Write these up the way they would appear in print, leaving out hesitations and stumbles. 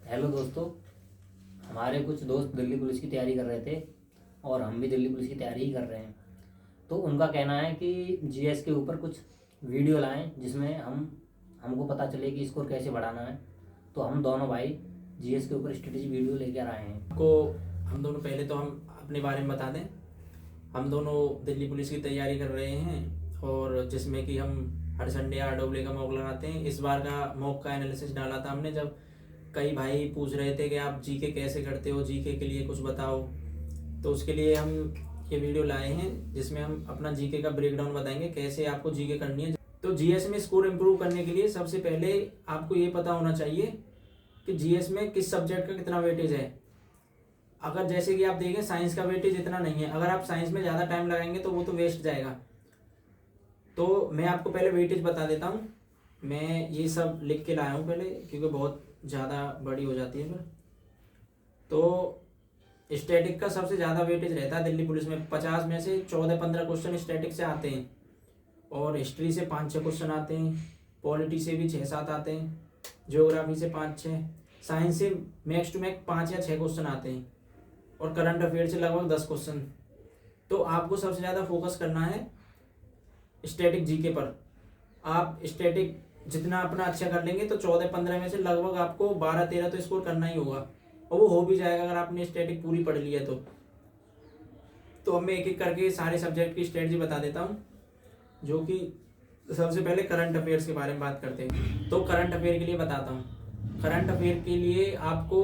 Hello दोस्तों। हमारे कुछ दोस्त दिल्ली पुलिस की तैयारी कर रहे थे और हम भी दिल्ली पुलिस की तैयारी ही कर रहे हैं। तो उनका कहना है कि जीएस के ऊपर कुछ वीडियो लाएं जिसमें हमको पता चले कि स्कोर कैसे बढ़ाना है। तो हम दोनों भाई जीएस के ऊपर स्ट्रेटेजी वीडियो लेकर आए हैं। को हम दोनों पहले तो हम अपने बारे में बता दें। हम दोनों दिल्ली पुलिस की तैयारी कर रहे हैं और जिसमें कि हम हर संडे RAA का मॉक लगाते हैं। इस बार का मॉक का एनालिसिस डाला था हमने, जब कई भाई पूछ रहे थे कि आप जीके कैसे करते हो, जीके के लिए कुछ बताओ। तो उसके लिए हम ये वीडियो लाए हैं जिसमें हम अपना जीके का ब्रेकडाउन बताएंगे, कैसे आपको जीके करनी है। तो जीएस में स्कोर इम्प्रूव करने के लिए सबसे पहले आपको ये पता होना चाहिए कि जीएस में किस सब्जेक्ट का कितना वेटेज है। अगर जैसे कि आप देखें साइंस का वेटेज इतना नहीं है, अगर आप साइंस में ज़्यादा टाइम लगाएंगे तो वो तो वेस्ट जाएगा। तो मैं आपको पहले वेटेज बता देता हूँ। मैं ये सब लिख के लाया हूँ पहले, क्योंकि बहुत ज़्यादा बड़ी हो जाती है फिर। तो स्टैटिक का सबसे ज़्यादा वेटेज रहता है दिल्ली पुलिस में। 50 में से 14-15 क्वेश्चन स्टैटिक से आते हैं, और हिस्ट्री से 5-6 क्वेश्चन आते हैं, पॉलिटी से भी 6-7 आते हैं, ज्योग्राफी से 5-6, साइंस से मैक्स टू मैक्स 5 या 6 क्वेश्चन आते हैं, और करंट अफेयर से लगभग 10 क्वेश्चन। तो आपको सबसे ज़्यादा फोकस करना है स्टैटिक जीके पर। आप स्टैटिक जितना अपना अच्छा कर लेंगे तो 14-15 में से लगभग आपको 12-13 तो स्कोर करना ही होगा, और वो हो भी जाएगा अगर आपने स्टैटिक पूरी पढ़ ली है तो अब मैं एक एक करके सारे सब्जेक्ट की स्ट्रेटजी बता देता हूँ। जो कि सबसे पहले करंट अफेयर्स के बारे में बात करते हैं। तो करंट अफेयर के लिए बताता हूँ। करंट अफेयर के लिए आपको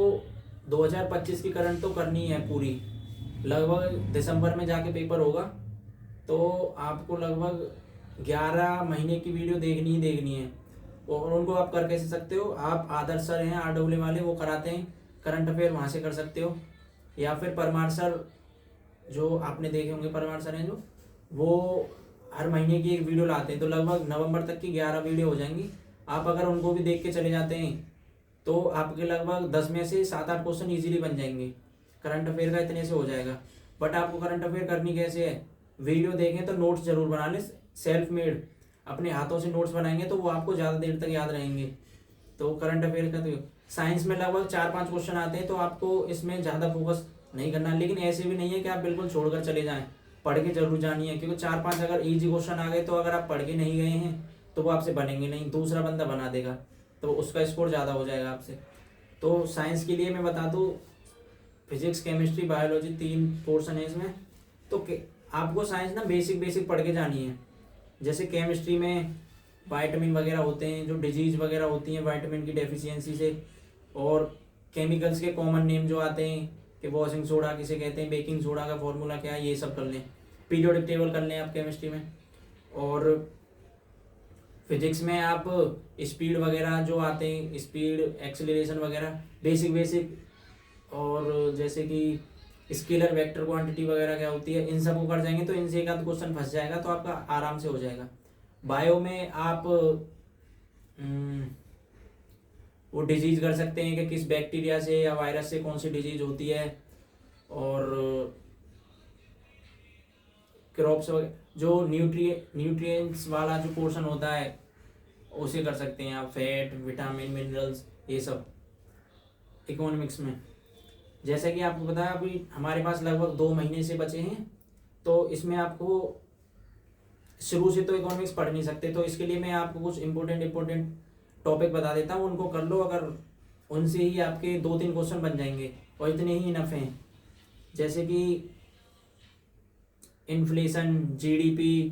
2025 की करंट तो करनी है पूरी। लगभग दिसंबर में जाके पेपर होगा, तो आपको लगभग 11 महीने की वीडियो देखनी ही देखनी है। और उनको आप कर कैसे सकते हो, आप आदर्श सर हैं RAA वाले, वो कराते हैं करंट अफेयर, वहाँ से कर सकते हो। या फिर परमार सर, जो आपने देखे होंगे, परमार सर हैं जो, वो हर महीने की एक वीडियो लाते हैं। तो लगभग नवंबर तक की 11 वीडियो हो जाएंगी। आप अगर उनको भी देख के चले जाते हैं तो आपके लगभग 10 में से 7-8 क्वेश्चन ईजिली बन जाएंगे। करंट अफेयर का इतने से हो जाएगा। बट आपको करंट अफेयर करनी कैसे है, वीडियो देखें तो नोट्स जरूर बना लें, सेल्फ मेड। अपने हाथों से नोट्स बनाएंगे तो वो आपको ज़्यादा देर तक याद रहेंगे। तो करंट अफेयर का तो साइंस में लगभग 4-5 क्वेश्चन आते हैं, तो आपको इसमें ज़्यादा फोकस नहीं करना। लेकिन ऐसे भी नहीं है कि आप बिल्कुल छोड़कर चले जाएं, पढ़ के जरूर जानी है। क्योंकि 4-5 अगर इजी क्वेश्चन आ गए तो अगर आप पढ़ के नहीं गए हैं तो वो आपसे बनेंगे नहीं, दूसरा बंदा बना देगा, तो उसका स्कोर ज़्यादा हो जाएगा आपसे। तो साइंस के लिए मैं बता दूँ, फिजिक्स, केमिस्ट्री, बायोलॉजी 3 पोर्शन है इसमें। तो आपको साइंस ना बेसिक बेसिक पढ़ के जानी है। जैसे केमिस्ट्री में वाइटामिन वगैरह होते हैं, जो डिजीज वगैरह होती हैं वाइटामिन की डेफिशिएंसी से, और केमिकल्स के कॉमन नेम जो आते हैं कि वॉशिंग सोडा किसे कहते हैं, बेकिंग सोडा का फॉर्मूला क्या है, ये सब कर लें। पीरियोडिक टेबल कर लें आप केमिस्ट्री में। और फिजिक्स में आप स्पीड वगैरह जो आते हैं, स्पीड, एक्सेलरेशन वगैरह, बेसिक बेसिक। और जैसे कि स्केलर, वेक्टर क्वांटिटी वगैरह क्या होती है, इन सब को कर जाएंगे तो इनसे एक आध क्वेश्चन फंस जाएगा, तो आपका आराम से हो जाएगा। बायो में आप वो डिजीज कर सकते हैं कि किस बैक्टीरिया से या वायरस से कौन सी डिजीज होती है। और क्रॉप्स जो न्यूट्रिएंट्स वाला जो पोर्शन होता है उसे कर सकते हैं आप, फैट, विटामिन, मिनरल्स, ये सब। इकोनॉमिक्स में जैसा कि आपको पता है अभी हमारे पास लगभग 2 महीने से बचे हैं, तो इसमें आपको शुरू से तो इकोनॉमिक्स पढ़ नहीं सकते, तो इसके लिए मैं आपको कुछ इंपॉर्टेंट टॉपिक बता देता हूँ, उनको कर लो। अगर उनसे ही आपके 2-3 क्वेश्चन बन जाएंगे और इतने ही इनफ हैं। जैसे कि इन्फ्लेशन, जीडीपी,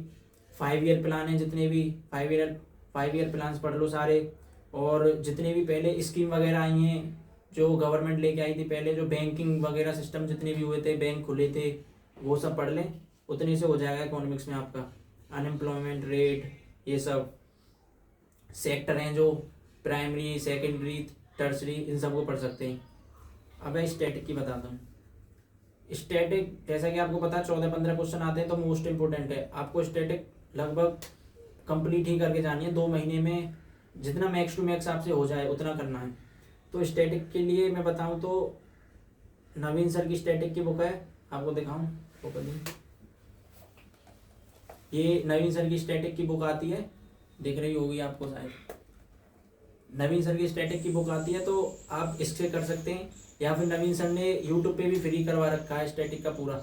5 ईयर प्लान है, जितने भी 5 ईयर प्लान्स पढ़ लो सारे। और जितने भी पहले स्कीम वगैरह आई हैं जो गवर्नमेंट लेके आई थी पहले, जो बैंकिंग वगैरह सिस्टम जितने भी हुए थे, बैंक खुले थे, वो सब पढ़ लें। उतने से हो जाएगा इकोनॉमिक्स में आपका। अनएम्प्लॉयमेंट रेट, ये सब सेक्टर हैं जो प्राइमरी, सेकेंडरी, टर्सरी, इन सब को पढ़ सकते हैं। अब मैं स्टैटिक की बताता हूँ। स्टैटिक जैसा कि आपको पता है 14-15 क्वेश्चन आते हैं, तो मोस्ट इंपोर्टेंट है। आपको स्टैटिक लगभग कंप्लीट ही करके जानी है 2 महीने में, जितना मैक्स टू मैक्स आपसे हो जाए उतना करना है। तो स्टैटिक के लिए मैं बताऊं तो नवीन सर की स्टैटिक की बुक है, आपको दिखाऊं वो कर दूं। ये नवीन सर की स्टैटिक की बुक आती है, दिख रही होगी आपको शायद, नवीन सर की स्टैटिक की बुक आती है, तो आप इससे कर सकते हैं, या फिर नवीन सर ने यूट्यूब पे भी फ्री करवा रखा है स्टैटिक का पूरा,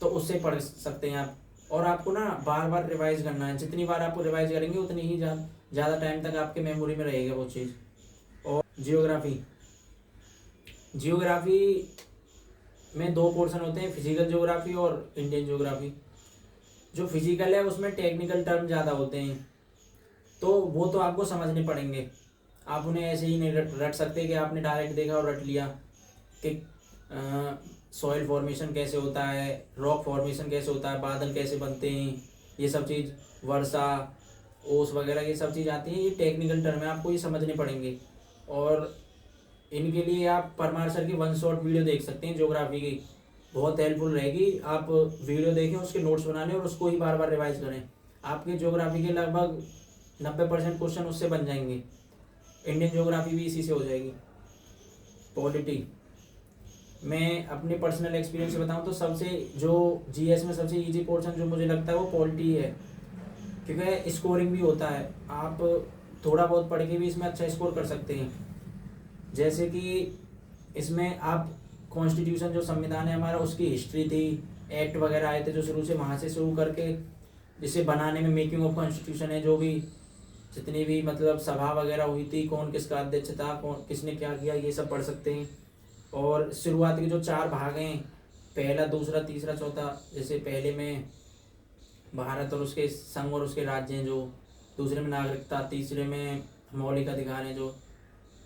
तो उससे पढ़ सकते हैं आप। और आपको ना बार बार रिवाइज करना है, जितनी बार आपको रिवाइज करेंगे उतनी ही ज़्यादा टाइम तक आपके मेमोरी में रहेगा वो चीज़। और जियोग्राफी में 2 पोर्शन होते हैं, फिजिकल ज्योग्राफी और इंडियन ज्योग्राफी। जो फिजिकल है उसमें टेक्निकल टर्म ज़्यादा होते हैं, तो वो तो आपको समझने पड़ेंगे। आप उन्हें ऐसे ही नहीं रट सकते कि आपने डायरेक्ट देखा और रट लिया कि सॉइल फॉर्मेशन कैसे होता है, रॉक फॉर्मेशन कैसे होता है, बादल कैसे बनते हैं, ये सब चीज़, वर्षा, ओस वगैरह ये सब चीज़ आती हैं। ये टेक्निकल टर्म है, आपको ये समझने पड़ेंगे। और इनके लिए आप परमार सर की 1 शॉट वीडियो देख सकते हैं ज्योग्राफी की, बहुत हेल्पफुल रहेगी। आप वीडियो देखें, उसके नोट्स बना लें और उसको ही बार बार रिवाइज करें। आपके ज्योग्राफी के लगभग 90% क्वेश्चन उससे बन जाएंगे। इंडियन ज्योग्राफी भी इसी से हो जाएगी। पॉलिटी, मैं अपने पर्सनल एक्सपीरियंस से बताऊं तो सबसे जो जीएस में सबसे इजी पोर्शन जो मुझे लगता है वो पॉलिटी है, क्योंकि स्कोरिंग भी होता है। आप थोड़ा बहुत पढ़ के भी इसमें अच्छा स्कोर कर सकते हैं। जैसे कि इसमें आप कॉन्स्टिट्यूशन, जो संविधान है हमारा, उसकी हिस्ट्री थी, एक्ट वगैरह आए थे जो शुरू से, वहाँ से शुरू करके जिसे बनाने में मेकिंग ऑफ कॉन्स्टिट्यूशन है, जो भी जितनी भी मतलब सभा वगैरह हुई थी, कौन किसका अध्यक्ष था, कौन किसने क्या किया, ये सब पढ़ सकते हैं। और शुरुआत के जो 4 भाग हैं, पहला, दूसरा, तीसरा, चौथा, जैसे पहले में भारत और उसके संघ और उसके राज्य हैं, जो दूसरे में नागरिकता, तीसरे में मौलिक अधिकार हैं, जो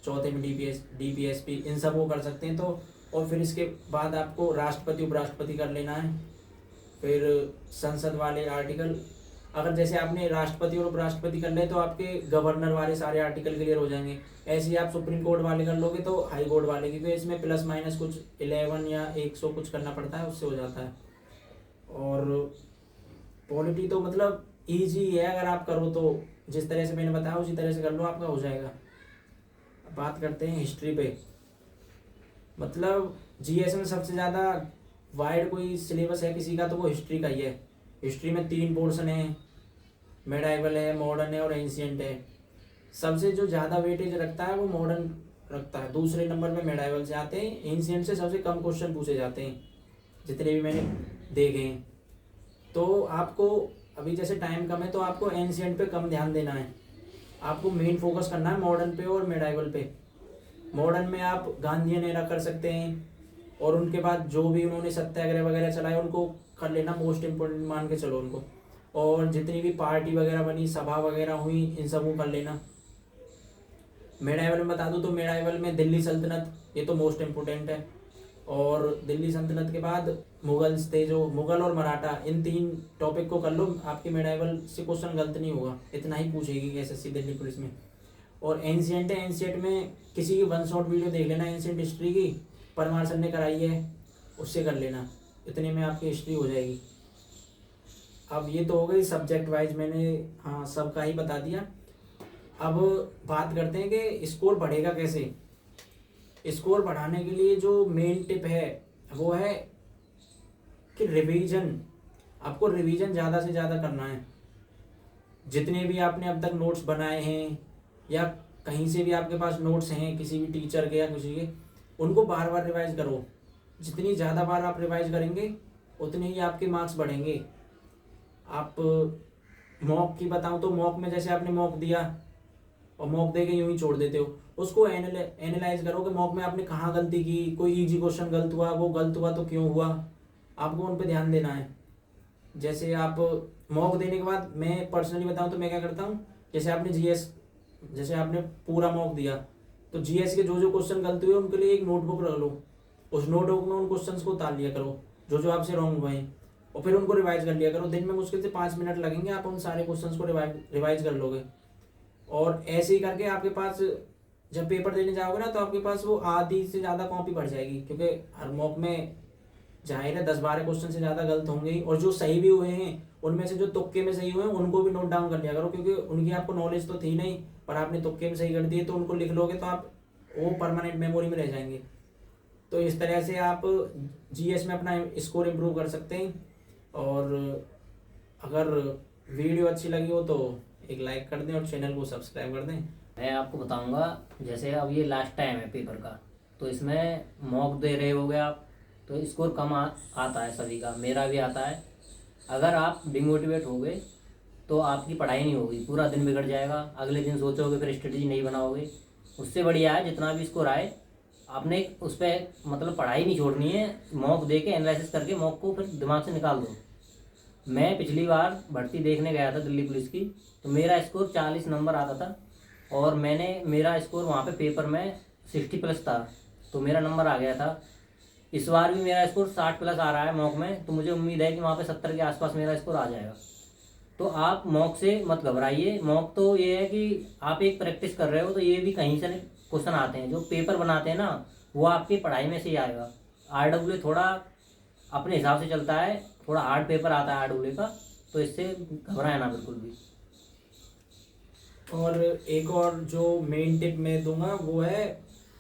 चौथे में डीपीएसपी, इन सब को कर सकते हैं। तो और फिर इसके बाद आपको राष्ट्रपति उपराष्ट्रपति कर लेना है। फिर संसद वाले आर्टिकल, अगर जैसे आपने राष्ट्रपति और उपराष्ट्रपति कर ले तो आपके गवर्नर वाले सारे आर्टिकल क्लियर हो जाएंगे। ऐसे ही आप सुप्रीम कोर्ट वाले कर लोगे तो हाई कोर्ट वाले, क्योंकि इसमें प्लस माइनस कुछ 11 या 100 कुछ करना पड़ता है, उससे हो जाता है। और पॉलिटी तो मतलब ईजी है, अगर आप करो तो जिस तरह से मैंने बताया उसी तरह से कर लो, आपका हो जाएगा। बात करते हैं हिस्ट्री पे। मतलब जीएस में सबसे ज़्यादा वाइड कोई सिलेबस है किसी का तो वो हिस्ट्री का ही है। हिस्ट्री में 3 पोर्शन है, मेडाइवल है, मॉडर्न है और एंशिएंट है। सबसे जो ज़्यादा वेटेज रखता है वो मॉडर्न रखता है, दूसरे नंबर में मेडाइवल से आते हैं। एंशिएंट से सबसे कम क्वेश्चन पूछे जाते हैं जितने भी मैंने देखे हैं। तो आपको अभी जैसे टाइम कम है तो आपको एंशिएंट पे कम ध्यान देना है, आपको मेन फोकस करना है मॉडर्न पे और मेडाइवल पे। मॉडर्न में आप गांधीयन एरा कर सकते हैं, और उनके बाद जो भी उन्होंने सत्याग्रह वगैरह चलाए उनको कर लेना, मोस्ट इम्पोर्टेंट मान के चलो उनको। और जितनी भी पार्टी वगैरह बनी, सभा वगैरह हुई, इन सब को कर लेना। मेडाइवल में बता दूं तो मेडाइवल में दिल्ली सल्तनत, ये तो मोस्ट इम्पोर्टेंट है। और दिल्ली सल्तनत के बाद मुगल्स थे, जो मुगल और मराठा, इन 3 टॉपिक को कर लो, आपके मेडाइवल से क्वेश्चन गलत नहीं होगा, इतना ही पूछेगी एसएससी दिल्ली पुलिस में। और एंशिएंट है, एंशिएंट में किसी की 1 शॉट वीडियो देख लेना एंशिएंट हिस्ट्री की, परमार सर ने कराई है, उससे कर लेना, इतने में आपकी हिस्ट्री हो जाएगी। अब ये तो हो गई सब्जेक्ट वाइज, मैंने हाँ सबका ही बता दिया। अब बात करते हैं कि स्कोर बढ़ेगा कैसे। स्कोर बढ़ाने के लिए जो मेन टिप है वो है कि रिवीजन, आपको रिवीजन ज़्यादा से ज़्यादा करना है। जितने भी आपने अब तक नोट्स बनाए हैं या कहीं से भी आपके पास नोट्स हैं किसी भी टीचर के या किसी के, उनको बार बार रिवाइज करो। जितनी ज़्यादा बार आप रिवाइज करेंगे उतने ही आपके मार्क्स बढ़ेंगे। आप मॉक की बताऊं तो मॉक में जैसे आपने मॉक दिया और मॉक दे के यूं ही छोड़ देते हो, उसको एनालाइज करो कि मॉक में आपने कहाँ गलती की, कोई इजी क्वेश्चन गलत हुआ, वो गलत हुआ तो क्यों हुआ, आपको उन पर ध्यान देना है। जैसे आप मॉक देने के बाद, मैं पर्सनली बताऊं तो मैं क्या करता हूँ, जैसे आपने जीएस, जैसे आपने पूरा मॉक दिया तो जीएस के जो जो क्वेश्चन गलत हुए उनके लिए एक नोटबुक रख लो, उस नोटबुक में उन क्वेश्चंस को उतार लिया करो जो जो आपसे रॉन्ग हुए हैं, और फिर उनको रिवाइज कर लिया करो। दिन में मुश्किल से 5 मिनट लगेंगे, आप उन सारे क्वेश्चंस को रिवाइज कर लोगे। और ऐसे ही करके आपके पास जब पेपर देने जाओगे ना तो आपके पास वो आधी से ज़्यादा कॉपी भर जाएगी, क्योंकि हर मॉक में जाहिर है 10-12 क्वेश्चन से ज़्यादा गलत होंगे ही, और जो सही भी हुए हैं उनमें से जो तुक्के में सही हुए हैं उनको भी नोट डाउन कर लिया करो, क्योंकि उनकी आपको नॉलेज तो थी नहीं पर आपने तुक्के में सही कर दिए, तो उनको लिख लोगे तो आप वो परमानेंट मेमोरी में रह जाएंगे। तो इस तरह से आप जीएस में अपना स्कोर इम्प्रूव कर सकते हैं। और अगर वीडियो अच्छी लगी हो तो एक लाइक कर दें और चैनल को सब्सक्राइब कर दें। मैं आपको बताऊंगा, जैसे अब ये लास्ट टाइम है पेपर का, तो इसमें मॉक दे रहे होगे आप, तो स्कोर कम आता है सभी का, मेरा भी आता है। अगर आप डिमोटिवेट हो गए तो आपकी पढ़ाई नहीं होगी, पूरा दिन बिगड़ जाएगा, अगले दिन सोचोगे, फिर स्ट्रेटजी नहीं बनाओगे। उससे बढ़िया है जितना भी स्कोर आए आपने उस पर मतलब पढ़ाई नहीं छोड़नी है, मॉक दे के एनालिसिस करके मॉक को फिर दिमाग से निकाल दो। मैं पिछली बार भर्ती देखने गया था दिल्ली पुलिस की, तो मेरा स्कोर 40 नंबर आता था, और मेरा स्कोर वहाँ पे पेपर में 60+ था, तो मेरा नंबर आ गया था। इस बार भी मेरा स्कोर 60+ आ रहा है मॉक में, तो मुझे उम्मीद है कि वहाँ पे 70 के आसपास मेरा स्कोर आ जाएगा। तो आप मॉक से मत घबराइए। मॉक तो ये है कि आप एक प्रैक्टिस कर रहे हो, तो ये भी कहीं से क्वेश्चन आते हैं, जो पेपर बनाते हैं ना वो आपकी पढ़ाई में से ही आएगा। RW थोड़ा अपने हिसाब से चलता है, थोड़ा हार्ड पेपर आता है RW का, तो इससे घबराए ना बिल्कुल भी। और एक और जो मेन टिप मैं दूंगा वो है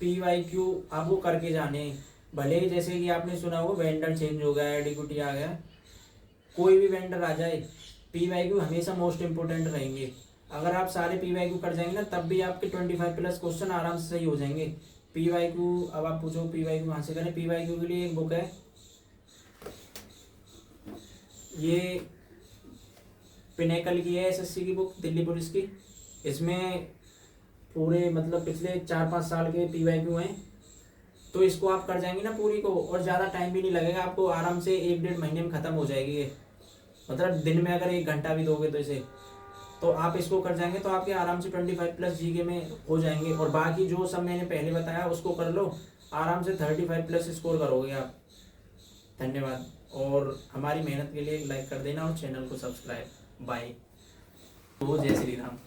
PYQ आपको करके जाने। भले ही जैसे कि आपने सुना होगा वेंडर चेंज हो गया, एडिक्विटी आ गया, कोई भी वेंडर आ जाए, PYQ हमेशा मोस्ट इंपोर्टेंट रहेंगे। अगर आप सारे PYQ कर जाएंगे ना, तब भी आपके 25+ क्वेश्चन आराम से सही हो जाएंगे। PYQ, अब आप पूछो PYQ कहाँ से करें, PYQ के लिए एक बुक है, ये पिनेकल की है, SSC की बुक, दिल्ली पुलिस की। इसमें पूरे मतलब पिछले 4-5 साल के PYQ हैं, तो इसको आप कर जाएंगे ना पूरी को, और ज़्यादा टाइम भी नहीं लगेगा आपको, आराम से 1-1.5 महीने में ख़त्म हो जाएगी ये। मतलब दिन में अगर 1 घंटा भी दोगे तो इसे, तो आप इसको कर जाएंगे तो आपके आराम से 25+ GK में हो जाएंगे। और बाकी जो सब मैंने पहले बताया उसको कर लो, आराम से 35+ स्कोर करोगे आप। धन्यवाद, और हमारी मेहनत के लिए लाइक कर देना और चैनल को सब्सक्राइब। बाय। तो जय श्री राम।